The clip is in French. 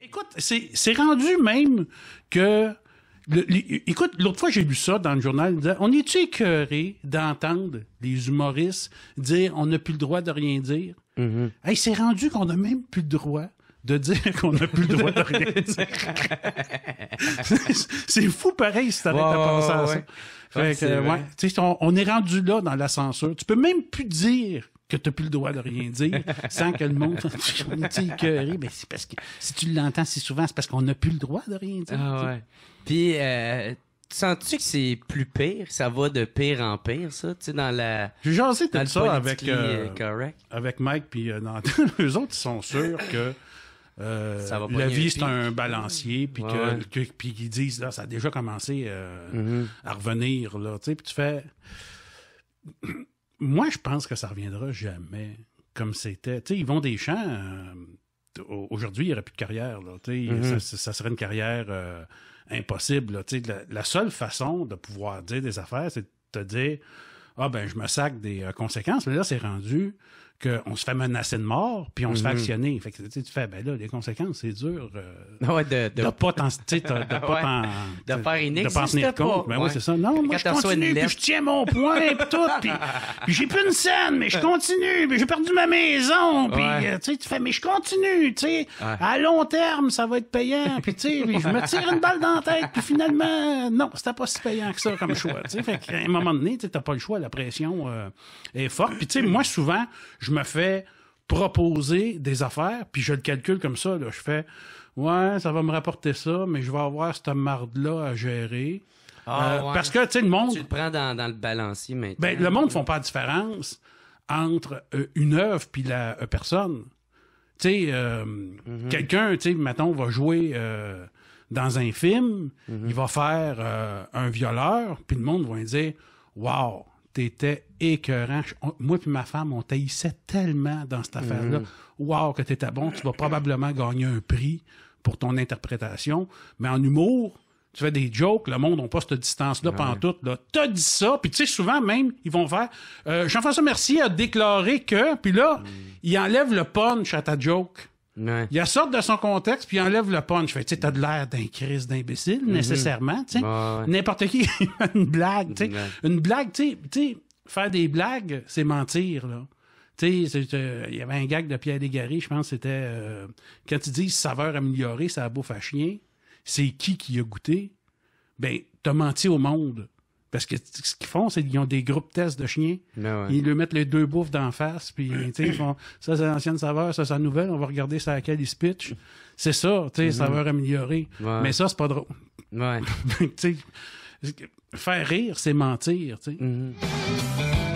Écoute, c'est rendu même que... écoute, l'autre fois, j'ai lu ça dans le journal. On est-tu écœuré d'entendre les humoristes dire on n'a plus le droit de rien dire? Mm-hmm. Hey, c'est rendu qu'on n'a même plus le droit de dire qu'on n'a plus le droit de rien dire. C'est fou pareil si t'arrêtes à penser à ça. Fait que, on est rendu là dans la censure. Tu peux même plus dire que tu n'as plus le droit de rien dire sans que le monde soit écœuré. Ben, c'est parce que si tu l'entends si souvent, c'est parce qu'on n'a plus le droit de rien dire. Ah ouais. Puis, sens-tu que c'est plus pire? Ça va de pire en pire, ça? Tu sais, dans la... J'ai jasé tout ça avec Mike puis Nantel. Eux autres, ils sont sûrs que la vie, c'est un balancier, puis qu'ils disent, là, ça a déjà commencé à revenir, là, tu sais, puis tu fais... Moi, je pense que ça reviendra jamais comme c'était. Tu sais, Yvon Deschamps, aujourd'hui, il n'y aurait plus de carrière, là, tu sais, ça serait une carrière impossible, là, tu sais, la seule façon de pouvoir dire des affaires, c'est de te dire, ah ben, je me sac des conséquences, mais là, c'est rendu qu'on se fait menacer de mort, puis on se fait actionner. Fait que tu fais, ben là, les conséquences, c'est dur de pas t'en... de faire une de pas en tenir compte. Ben oui, c'est ça. Non, moi, je continue, puis je tiens mon point, puis tout, puis j'ai plus une scène, mais je continue, puis j'ai perdu ma maison, puis tu fais, mais je continue, tu sais. À long terme, ça va être payant, puis tu sais, je me tire une balle dans la tête, puis finalement, non, c'était pas si payant que ça comme choix, tu sais. Fait qu'à un moment donné, tu t'as pas le choix, la pression est forte. Puis tu sais, moi, souvent, je me fais proposer des affaires, puis je le calcule comme ça, là. Je fais, ouais, ça va me rapporter ça, mais je vais avoir cette marde-là à gérer. Parce que, tu sais, le monde... Tu le prends dans le balancier maintenant. Ben, le monde ne font pas la différence entre une œuvre puis la personne. Tu sais, quelqu'un, tu sais, mettons, va jouer dans un film, il va faire un violeur, puis le monde va lui dire, wow, t'étais écœurant. Moi puis ma femme, on taillissait tellement dans cette affaire-là. Wow, que t'étais bon. Tu vas probablement gagner un prix pour ton interprétation. Mais en humour, tu fais des jokes, le monde n'a pas cette distance-là pantoute. Là. T'as dit ça, puis tu sais, souvent même, ils vont faire Jean-François Mercier a déclaré que, puis là, il enlève le punch à ta joke. Ouais. Il sort de son contexte, puis il enlève le punch. Fait, tu sais, t'as de l'air d'un crise d'imbécile, nécessairement, tu sais. N'importe qui, une blague, tu sais. Une blague, tu sais, faire des blagues, c'est mentir, là. Tu sais, il y avait un gag de Pierre Légaré, je pense, c'était quand ils disent saveur améliorée, ça bouffe à chien, c'est qui a goûté? Ben, t'as menti au monde. Parce que ce qu'ils font, c'est qu'ils ont des groupes tests de chiens. Ils leur mettent les deux bouffes d'en face, puis ils font ça, c'est l'ancienne saveur, ça, c'est la nouvelle, on va regarder ça à laquelle ils se pitchent. C'est ça, tu sais, saveur améliorée. Mais ça, c'est pas drôle. Tu sais, faire rire, c'est mentir, tu sais.